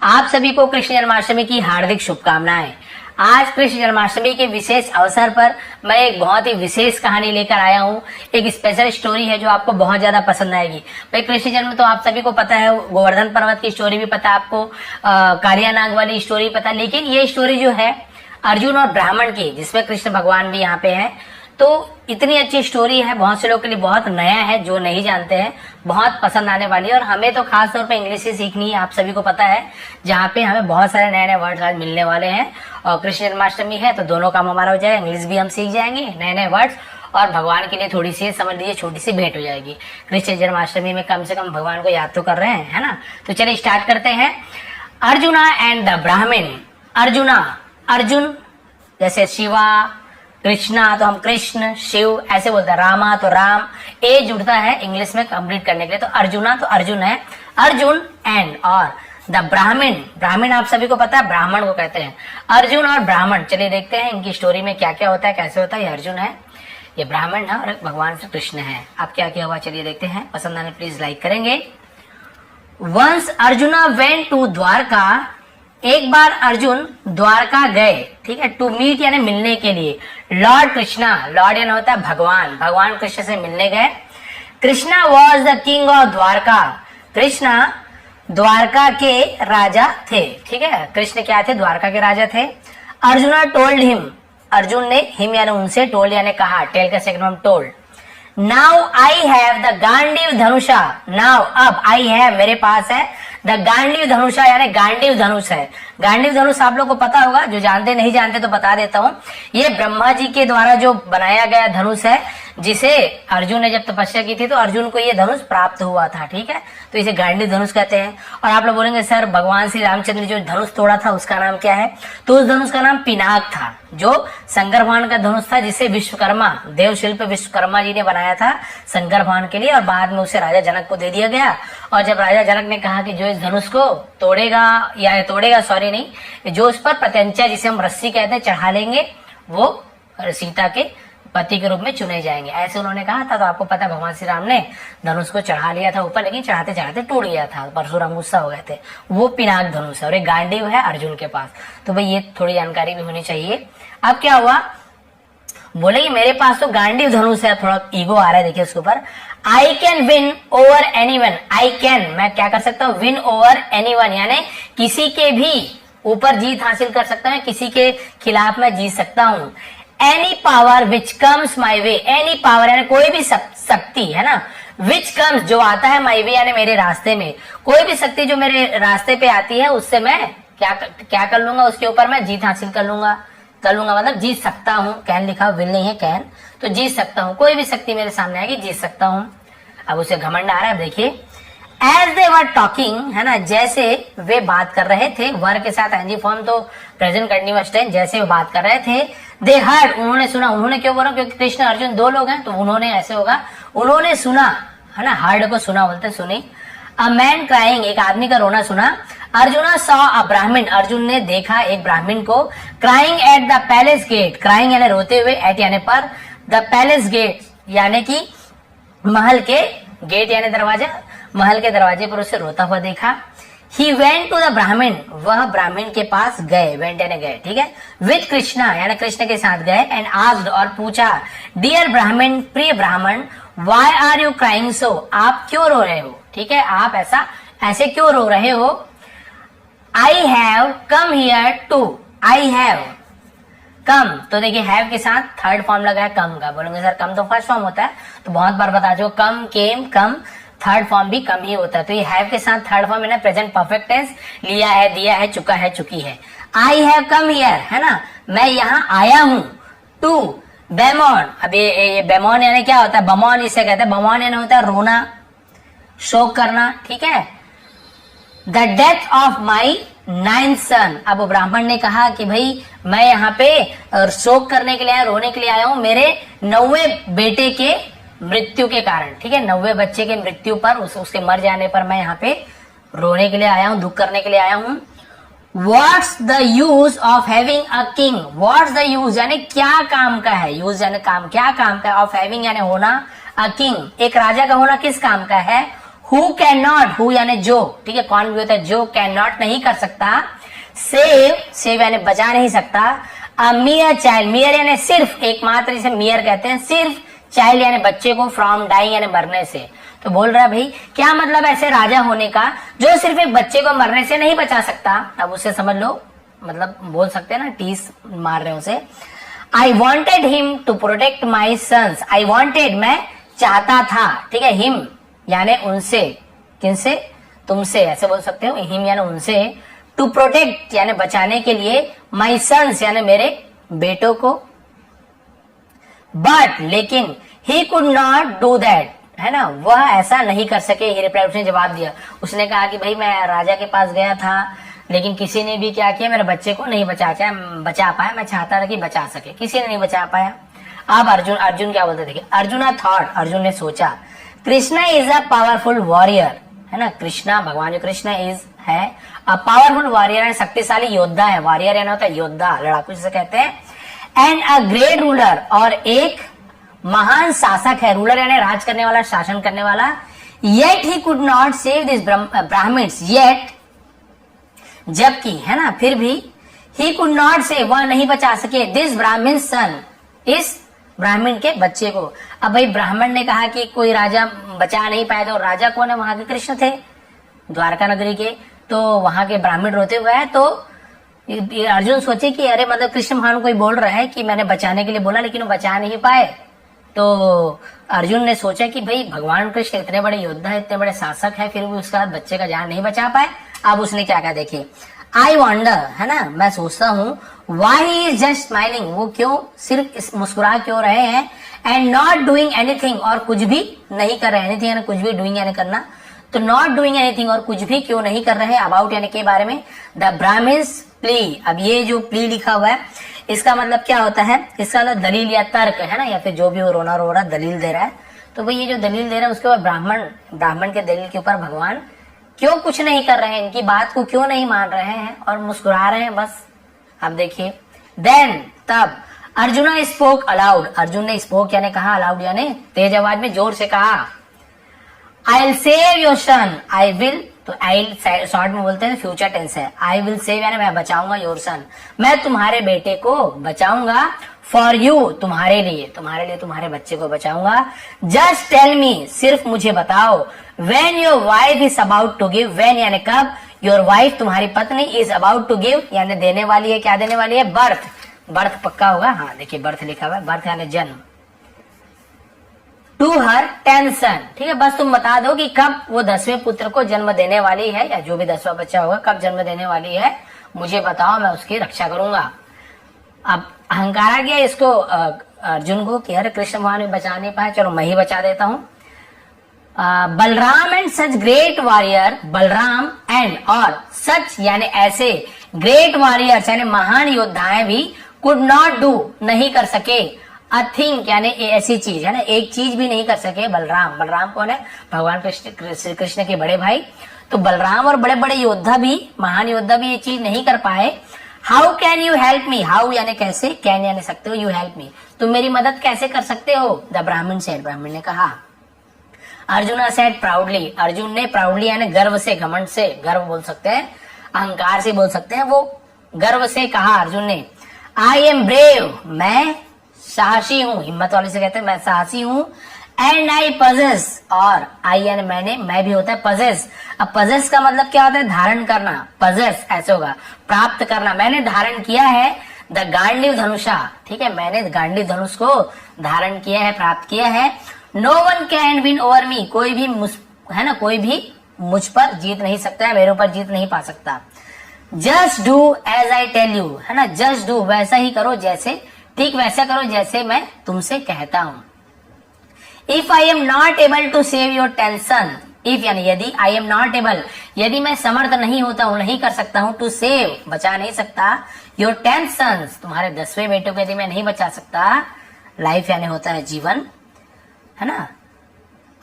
आप सभी को कृष्ण जन्माष्टमी की हार्दिक शुभकामनाएं। आज कृष्ण जन्माष्टमी के विशेष अवसर पर मैं एक बहुत ही विशेष कहानी लेकर आया हूँ। एक स्पेशल स्टोरी है जो आपको बहुत ज्यादा पसंद आएगी। भाई कृष्ण जन्म तो आप सभी को पता है, गोवर्धन पर्वत की स्टोरी भी पता है आपको, कालिया नाग वाली स्टोरी पता है, लेकिन ये स्टोरी जो है अर्जुन और ब्राह्मण की, जिसमें कृष्ण भगवान भी यहाँ पे है। तो इतनी अच्छी स्टोरी है, बहुत से लोग के लिए बहुत नया है, जो नहीं जानते हैं बहुत पसंद आने वाली है। और हमें तो खास तौर पे इंग्लिश ही सीखनी है, आप सभी को पता है, जहाँ पे हमें बहुत सारे नए नए वर्ड्स आज मिलने वाले हैं। और कृष्ण जन्माष्टमी है तो दोनों काम हमारा हो जाएगा, इंग्लिश भी हम सीख जाएंगे, नए नए वर्ड्स, और भगवान के लिए थोड़ी सी समझ लीजिए छोटी सी भेंट हो जाएगी। कृष्ण जन्माष्टमी में कम से कम भगवान को याद तो कर रहे हैं, है ना। तो चलिए स्टार्ट करते हैं। अर्जुना एंड द ब्राह्मण। अर्जुन जैसे शिवा, कृष्णा तो हम कृष्ण, शिव ऐसे बोलते हैं, रामा तो राम, ए जुड़ता है इंग्लिश में कंप्लीट करने के लिए। तो अर्जुना तो अर्जुन है, अर्जुन एंड और द ब्राह्मण आप सभी को पता है ब्राह्मण को कहते हैं, अर्जुन और ब्राह्मण। चलिए देखते हैं इनकी स्टोरी में क्या क्या होता है, कैसे होता है। ये अर्जुन है, ये ब्राह्मण है और भगवान श्री कृष्ण है। अब क्या क्या हुआ चलिए देखते हैं। पसंद आने प्लीज लाइक करेंगे। Once Arjuna went to Dwarka. एक बार अर्जुन द्वारका गए, ठीक है, टू मीट यानी मिलने के लिए लॉर्ड कृष्णा। लॉर्ड यानी होता है भगवान, भगवान कृष्ण से मिलने गए। Krishna was the king of Dwarka. Krishna Dwarka के राजा थे, ठीक है, कृष्ण क्या थे, द्वारका के राजा थे। अर्जुना टोल्ड हिम, अर्जुन ने हिम यानी उनसे, टोल्ड यानी कहा, टेल का second form told. Now I have the Gandiva Dhanusha. Now अब आई हैव मेरे पास है, द गांडीव धनुषा यानी गांडीव धनुष है। गांडीव धनुष आप लोग को पता होगा, जो जानते नहीं जानते तो बता देता हूँ। ये ब्रह्मा जी के द्वारा जो बनाया गया धनुष है, जिसे अर्जुन ने जब तपस्या की थी तो अर्जुन को ये धनुष प्राप्त हुआ था, ठीक है, तो इसे गांडीव धनुष कहते हैं। और आप लोग बोलेंगे सर भगवान श्री रामचंद्र जो धनुष तोड़ा था उसका नाम क्या है, तो उस धनुष का नाम पिनाक था, जो शंकर भगवान का धनुष था, जिसे विश्वकर्मा, देव शिल्प विश्वकर्मा जी ने बनाया था शंकर भगवान के लिए, और बाद में उसे राजा जनक को दे दिया गया। और जब राजा जनक ने कहा कि जो इस धनुष को तोड़ेगा सॉरी नहीं, जो उस पर प्रत्यंचा, जिसे हम रस्सी कहते हैं, चढ़ा लेंगे, वो सीता के पति के रूप में चुने जाएंगे, ऐसे उन्होंने कहा था। तो आपको पता है भगवान श्री राम ने धनुष को चढ़ा लिया था ऊपर, लेकिन चढ़ाते चढ़ाते टूट गया था, परशुराम गुस्सा हो गए थे। वो पिनाक धनुष है और एक गांडीव है अर्जुन के पास। तो भाई ये थोड़ी जानकारी भी होनी चाहिए। अब क्या हुआ, बोले कि मेरे पास तो गांडीव धनुष है, थोड़ा ईगो आ रहा है देखिए उसके ऊपर। I can win over anyone. I can, मैं क्या कर सकता हूँ, विन ओवर एनीवन यानी किसी के भी ऊपर जीत हासिल कर सकता हूँ, किसी के खिलाफ मैं जीत सकता हूँ। Any power which comes my way. Any power यानी कोई भी शक्ति, है ना, विच कम्स जो आता है, माई वे यानी मेरे रास्ते में, कोई भी शक्ति जो मेरे रास्ते पे आती है उससे मैं क्या कर लूंगा, उसके ऊपर मैं जीत हासिल कर लूंगा मतलब जीत सकता हूँ। कैन लिखा, विल नहीं है, कैन, तो जीत सकता हूँ, कोई भी शक्ति मेरे सामने आएगी जीत सकता हूँ। अब उसे घमंड आ रहा है, देखिए। एज दे वर टॉकिंग, है ना, जैसे वे बात कर रहे थे, वर के साथ एनजी फॉर्म तो प्रेजेंट कंटिन्यूअस टेंस, जैसे वो बात कर रहे थे। दे हर्ड, उन्होंने सुना। उन्होंने क्यों बोला, क्योंकि कृष्ण अर्जुन दो लोग हैं, तो उन्होंने ऐसे होगा, उन्होंने सुना, है ना, हर्ड को सुना बोलते, सुनी। अ मैन क्राइंग, एक आदमी का रोना सुना। अर्जुना सॉ अ ब्राह्मण, अर्जुन ने देखा एक ब्राह्मण को। Crying at the palace gate, crying यानी रोते हुए, एट यानी पर, द पैलेस गेट यानी कि महल के गेट यानी दरवाजा, महल के दरवाजे पर उसे रोता हुआ देखा। He went to the ब्राह्मण, वह ब्राह्मण के पास गए, वेंट यानी गए, ठीक है, विद कृष्णा यानी कृष्ण के साथ गए। एंड आस्क्ड और पूछा, डियर ब्राह्मण, प्रिय ब्राह्मण, why are you crying so, आप क्यों रो रहे हो, ठीक है, आप ऐसे क्यों रो रहे हो। I have come here to, I have come, तो देखिए हैव के साथ थर्ड फॉर्म लगा है कम का। बोलेंगे सर कम तो फर्स्ट फॉर्म होता है, तो बहुत बार बता चुका, कम, केम, कम, थर्ड फॉर्म भी कम ही होता है। तो ये हैव के साथ थर्ड फॉर्म है ना, प्रेजेंट परफेक्ट टेंस, लिया है, दिया है, चुका है, चुकी है। आई हैव कम हियर, है ना, मैं यहाँ आया हूँ। टू बेमोन, अब ये बेमोन यानी क्या होता है, बमोन इसे कहते हैं, बमोन यानी होता है रोना, शोक करना, ठीक है। The death of my 9th सन, अब वो ब्राह्मण ने कहा कि भाई मैं यहाँ पे शोक करने के लिए आया, रोने के लिए आया हूँ, मेरे 9वें बेटे के मृत्यु के कारण, ठीक है, 9वें बच्चे के मृत्यु पर, उसके मर जाने पर मैं यहाँ पे रोने के लिए आया हूँ, दुख करने के लिए आया हूँ। What's the use of having a king? What's the use यानी क्या काम का है, यूज यानी काम, क्या काम का है, of having यानी होना, a king एक राजा का होना किस काम का है, हु कैन नॉट, हु यानी जो, ठीक है, कौन भी होता है जो, कैन नॉट नहीं कर सकता, सेव, सेव यानी बचा नहीं सकता, अ मियर चाइल्ड, मियर यानी सिर्फ, एकमात्र, जिसे मियर कहते हैं, सिर्फ, चाइल्ड यानी बच्चे को, फ्रॉम डाइंग यानी मरने से। तो बोल रहा है भाई क्या मतलब ऐसे राजा होने का जो सिर्फ एक बच्चे को मरने से नहीं बचा सकता। अब उसे समझ लो, मतलब बोल सकते हैं ना, टीस मार रहे उसे। I wanted him to protect my sons, I wanted मैं चाहता था, ठीक है, हिम यानी उनसे, किनसे, तुमसे, ऐसे बोल सकते हो, हिम यानी उनसे, टू प्रोटेक्ट यानी बचाने के लिए, माई सन्स यानी मेरे बेटों को, बट लेकिन ही कुड नॉट डू दैट, है ना, वह ऐसा नहीं कर सके। ही रिप्लाई, उसने जवाब दिया, उसने कहा कि भाई मैं राजा के पास गया था लेकिन किसी ने भी क्या किया, मेरे बच्चे को नहीं बचा पाया, मैं चाहता था कि बचा सके, किसी ने नहीं बचा पाया। अब अर्जुन क्या बोलते देखिए, अर्जुन थॉट, अर्जुन ने सोचा, Krishna is a powerful warrior, है ना, कृष्णा भगवान जो कृष्णा इज है अ पावरफुल वॉरियर, शक्तिशाली योद्धा है, वॉरियर यानी होता है योद्धा, लड़ाकू जिसे कहते हैं, एंड अ ग्रेट रूलर, और एक महान शासक है, रूलर यानी राज करने वाला, शासन करने वाला, yet he could not save this Brahmins, yet जबकि, है ना, फिर भी, ही कुड नॉट सेव वह नहीं बचा सके, दिस ब्राह्मण सन, इस ब्राह्मण के बच्चे को। अब भाई ब्राह्मण ने कहा कि कोई राजा बचा नहीं पाया, तो राजा कौन है, वहां के कृष्ण थे, द्वारका नगरी के, तो वहां के ब्राह्मण रोते हुए है। तो अर्जुन सोचे कि अरे मतलब कृष्ण भगवान कोई बोल रहा है कि मैंने बचाने के लिए बोला लेकिन वो बचा नहीं पाए। तो अर्जुन ने सोचा कि भाई भगवान कृष्ण इतने बड़े योद्धा है, इतने बड़े शासक है, फिर भी उसका बच्चे का जान नहीं बचा पाए। अब उसने क्या कहा देखिए, आई वॉन्डर, है ना, मैं सोचता हूँ, why he is just smiling, वो क्यों सिर्फ मुस्कुरा क्यों रहे हैं, एंड नॉट डूइंग एनीथिंग, और कुछ भी नहीं कर रहे, एनीथिंग यानी कुछ भी, डूइंग यानी करना, तो नॉट डूइंग एनीथिंग और कुछ भी क्यों नहीं कर रहे, अबाउट यानी के बारे में, द ब्राह्मण्स प्ली। अब ये जो प्ली लिखा हुआ है इसका मतलब क्या होता है, इसका मतलब दलील या तर्क, है ना, या फिर जो भी वो रोना रो रहा दलील दे रहा है। तो भाई ये जो दलील दे रहा है उसके बाद ब्राह्मण के दलील के ऊपर भगवान क्यों कुछ नहीं कर रहे हैं, इनकी बात को क्यों नहीं मान रहे हैं और मुस्कुरा रहे हैं बस। अब देखिए, देन तब अर्जुन स्पोक अलाउड, अर्जुन ने स्पोक यानी कहा, अलाउड यानी तेज आवाज में जोर से कहा, I will save your son, I will, तो आई शॉर्ट में बोलते हैं फ्यूचर टेंस है, आई विल सेव यानी मैं बचाऊंगा, योर सन मैं तुम्हारे बेटे को बचाऊंगा, फॉर यू तुम्हारे लिए तुम्हारे बच्चे को बचाऊंगा, जस्ट टेल मी सिर्फ मुझे बताओ, when your wife is about to give, when यानी कब, योर वाइफ तुम्हारी पत्नी इज अबाउट टू गिव यानी देने वाली है, क्या देने वाली है, बर्थ, बर्थ पक्का होगा, हाँ देखिए बर्थ लिखा हुआ है, बर्थ यानी जन्म, टू हर टेंशन, ठीक है, बस तुम बता दो कि कब वो 10वें पुत्र को जन्म देने वाली है, या जो भी 10वां बच्चा होगा कब जन्म देने वाली है, मुझे बताओ, मैं उसकी रक्षा करूंगा। अब अहंकार आ गया इसको अर्जुन को कि अरे कृष्ण भगवान भी बचा नहीं पाए, चलो मैं ही बचा देता हूं। Balram and such great warrior, Balram and और सच यानी ऐसे, ग्रेट वॉरियर्स यानी महान योद्धाएं भी, कुड नॉट डू नहीं कर सके, अ थिंग यानी ऐसी चीज, है ना, एक चीज भी नहीं कर सके। बलराम कौन है, भगवान कृष्ण के बड़े भाई। तो बलराम और बड़े बड़े योद्धा भी, महान योद्धा भी ये चीज नहीं कर पाए। How can you help me, how यानी कैसे, कैन यानी सकते हो, यू हेल्प मी तुम मेरी मदद कैसे कर सकते हो, द ब्राह्मण सेड, ब्राह्मण ने कहा। अर्जुन सेड प्राउडली, अर्जुन ने प्राउडली यानी गर्व से, घमंड से, गर्व बोल सकते हैं, अहंकार से बोल सकते हैं, वो गर्व से कहा अर्जुन ने, आई एम ब्रेव, मैं साहसी हूं, हिम्मत वाले से कहते हैं मैं साहसी हूं, एंड आई पजेस, और आई यानी मैंने, मैं भी होता है पजेस। अब पजेस का मतलब क्या होता है, धारण करना, पजेस ऐसे होगा प्राप्त करना, मैंने धारण किया है द गांडीव धनुषा, ठीक है, मैंने गांडीव धनुष को धारण किया है, प्राप्त किया है। No one can win over me, कोई भी है ना, कोई भी मुझ पर जीत नहीं सकता है, मेरे ऊपर जीत नहीं पा सकता। Just do as I tell you, है ना, जस्ट डू वैसा ही करो जैसे, ठीक वैसा करो जैसे मैं तुमसे कहता हूं। If I am not able to save your tension, if यानी यदि, आई एम नॉट एबल यदि मैं समर्थ नहीं होता हूं, नहीं कर सकता हूं, टू सेव बचा नहीं सकता, योर टेंशन तुम्हारे 10वें बेटे को यदि मैं नहीं बचा सकता, लाइफ यानी होता है जीवन, है ना,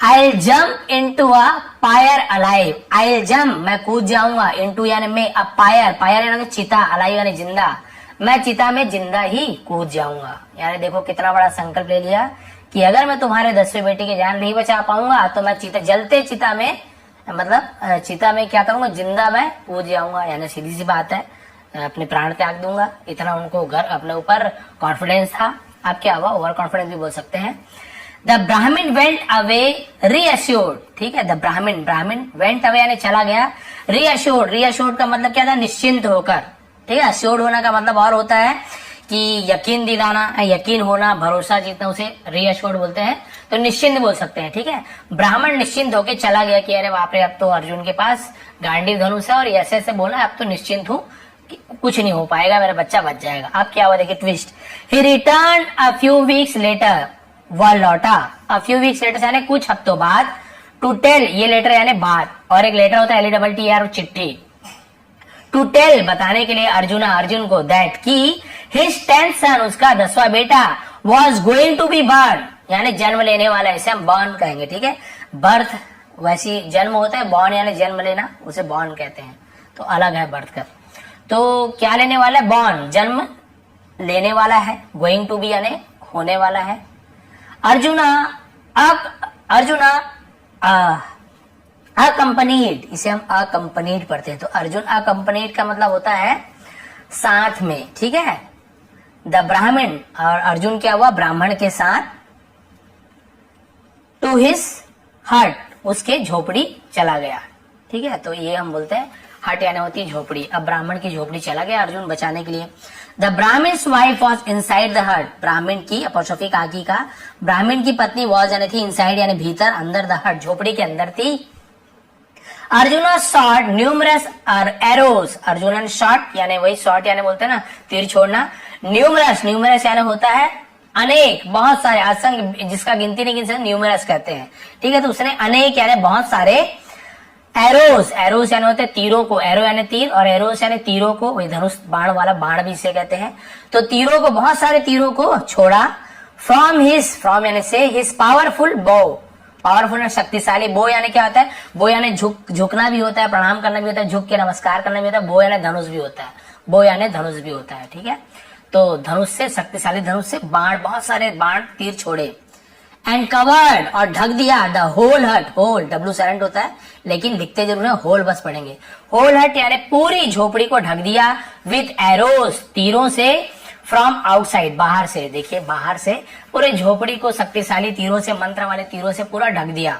I jump into a pyre alive, I jump मैं कूद जाऊंगा, इंटू यानी में, अ पायर, पायर यानी चिता, अलाइव यानी जिंदा, मैं चिता में जिंदा ही कूद जाऊंगा। यानी देखो कितना बड़ा संकल्प ले लिया कि अगर मैं तुम्हारे 10वें बेटे की जान नहीं बचा पाऊंगा तो मैं जलते चिता में मतलब चिता में क्या करूंगा, जिंदा मैं कूद जाऊंगा, यानी सीधी सी बात है, अपने प्राण त्याग दूंगा। इतना उनको अपने ऊपर कॉन्फिडेंस था। आप क्या हुआ, ओवर कॉन्फिडेंस भी बोल सकते हैं। द ब्राह्मण वेंट अवे रीअश्योर्ड, ठीक है, द ब्राह्मण वेंट अवे यानी चला गया, रीअश्योर्ड का मतलब क्या था, निश्चिंत होकर, ठीक है। अश्योर्ड होना का मतलब और होता है कि यकीन दिलाना, यकीन होना, भरोसा जीतना, उसे रीअश्योर्ड बोलते हैं। तो निश्चिंत बोल सकते हैं, ठीक है। ब्राह्मण निश्चिंत होकर चला गया कि अरे बाप रे, अब तो अर्जुन के पास गांडीव धनुष है और ऐसे ऐसे बोला, अब तो निश्चिंत हूं, कुछ नहीं हो पाएगा, मेरा बच्चा बच जाएगा। अब क्या हुआ देखिए twist, he return a few weeks later, वह लौटा, अ फ्यू वीक्स लेटर यानी कुछ हफ्तों बाद, टू टेल, ये लेटर यानी बात, और एक लेटर होता है LETTER चिट्ठी, टू टेल बताने के लिए अर्जुन को, दैट की हिज 10th सन, उसका 10वां बेटा, was going to be born, यानी जन्म लेने वाला, इसे हम बॉर्न कहेंगे, ठीक है। बर्थ वैसी जन्म होता है, बॉर्न यानी जन्म लेना, उसे बॉर्न कहते हैं, तो अलग है बर्थ का। तो क्या लेने वाला है, बॉर्न, जन्म लेने वाला है, गोइंग टू बी यानी होने वाला है। अर्जुना अकम्पनीड, इसे हम अकम्पनीड पढ़ते हैं, तो अर्जुन अकम्पनीड का मतलब होता है साथ में, ठीक है। द ब्राह्मण, और अर्जुन क्या हुआ, ब्राह्मण के साथ, टू हिज हट, उसके झोपड़ी चला गया, ठीक है। तो ये हम बोलते हैं हट यानी होती है झोपड़ी। अब ब्राह्मण की झोपड़ी चला गया अर्जुन बचाने के लिए। The Brahmin's wife was inside the hut, ब्राह्मण की अपोस्ट्रोफी काकी का, ब्राह्मण की पत्नी वॉज यानी थी, इनसाइड यानी भीतर, अंदर, द हट झोपड़ी के अंदर थी। Arjun shot numerous arrows, Arjun ने शॉट यानी वही शॉट यानी बोलते हैं ना तीर छोड़ना, न्यूमरस यानी होता है अनेक, बहुत सारे, असंख्य, जिसका गिनती नहीं गिन सकते, न्यूमरस कहते हैं, ठीक है। तो उसने अनेक यानी बहुत सारे, एरोस यानी होते हैं तीरों को, एरो यानी तीर और एरोस यानी तीरों को, वही धनुष बाण वाला बाण भी इसे कहते हैं। तो तीरों को, बहुत सारे तीरों को छोड़ा, फ्रॉम यानी से, हिज पावरफुल बो, पावरफुल शक्तिशाली, बो यानी क्या होता है, बो यानी झुकना भी होता है, प्रणाम करना भी होता है, झुक के नमस्कार करना भी होता है, बो यानी धनुष भी होता है, बो यानी धनुष भी होता है, ठीक है। तो धनुष से, शक्तिशाली धनुष से बाण, बहुत सारे बाण तीर छोड़े, एंड कवर्ड और ढक दिया, द होल हट, होल डब्ल्यू साइलेंट होता है लेकिन लिखते जरूर है, होल बस पढ़ेंगे, होल हट यानी पूरी झोपड़ी को ढक दिया, विथ एरोस तीरों से, फ्रॉम आउटसाइड बाहर से, देखिए बाहर से पूरे झोपड़ी को शक्तिशाली तीरों से, मंत्र वाले तीरों से पूरा ढक दिया।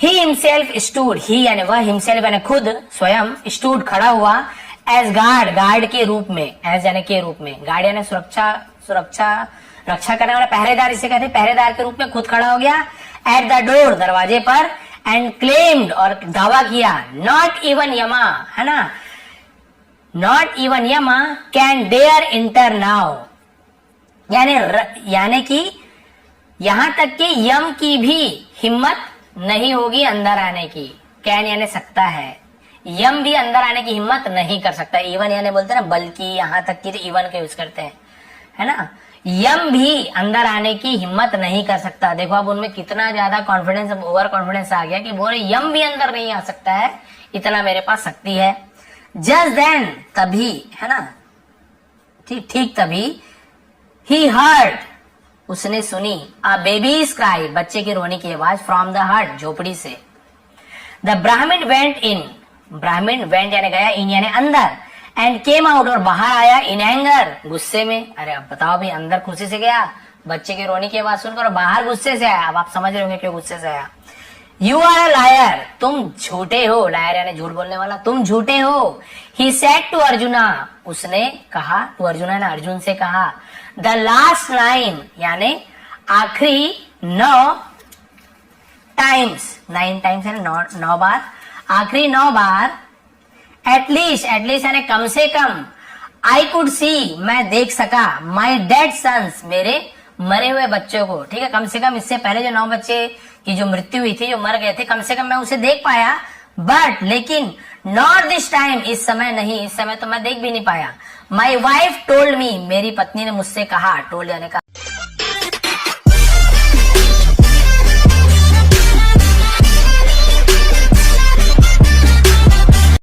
ही हिमसेल्फ स्टूड, ही यानी वह, हिमसेल्फ यानी खुद, स्वयं, स्टूड खड़ा हुआ, एज गार्ड के रूप में, एज यानी के रूप में, गार्ड यानी रक्षा करने वाला, पहरेदार इसे कहते हैं, पहरेदार के रूप में खुद खड़ा हो गया, एट द डोर दरवाजे पर, एंड क्लेम्ड और दावा किया, नॉट इवन यमा, है ना, नॉट इवन यमा कैन डेयर इंटर नाउ, यानी कि यहां तक कि यम की भी हिम्मत नहीं होगी अंदर आने की, कैन यानी सकता है, यम भी अंदर आने की हिम्मत नहीं कर सकता, इवन यानी बोलते हैं ना बल्कि, यहां तक कि इवन का यूज करते हैं, है ना, यम भी अंदर आने की हिम्मत नहीं कर सकता। देखो अब उनमें कितना ज्यादा कॉन्फिडेंस, ओवर कॉन्फिडेंस आ गया कि बोले यम भी अंदर नहीं आ सकता है, इतना मेरे पास शक्ति है। जस्ट देन, तभी, है ना, ठीक तभी, ही हर्ड, उसने सुनी, अ बेबीज क्राई, बच्चे की रोने की आवाज, फ्रॉम द हट झोपड़ी से। द ब्राह्मण वेंट इन, ब्राह्मण वेंट यानी गया, इन यानी अंदर, एंड केम आउट और बाहर आया, इन एंगर गुस्से में। अरे अब बताओ भाई, अंदर खुशी से गया बच्चे की रोने की आवाज सुनकर, बाहर गुस्से से आया। अब आप समझ रहे होंगे क्यों गुस्से से आया। यू आर अ लायर, तुम झूठे हो, लायर यानी झूठ बोलने वाला, तुम झूठे हो। ही सेड टू अर्जुना, उसने कहा, टू अर्जुना ने अर्जुन से कहा, द लास्ट 9 यानी आखिरी 9 टाइम्स, 9 टाइम्स यानी 9 बार, आखिरी 9 बार, एटलीस्ट यानी कम से कम, आई कुड सी, मैं देख सका, माई डेड सन्स, मेरे मरे हुए बच्चों को, ठीक है, कम से कम इससे पहले जो 9 बच्चे की जो मृत्यु हुई थी, जो मर गए थे, कम से कम मैं उसे देख पाया, बट लेकिन नॉट दिस टाइम, इस समय नहीं, इस समय तो मैं देख भी नहीं पाया। माई वाइफ टोल्ड मी, मेरी पत्नी ने मुझसे कहा, टोल्ड यानी कहा,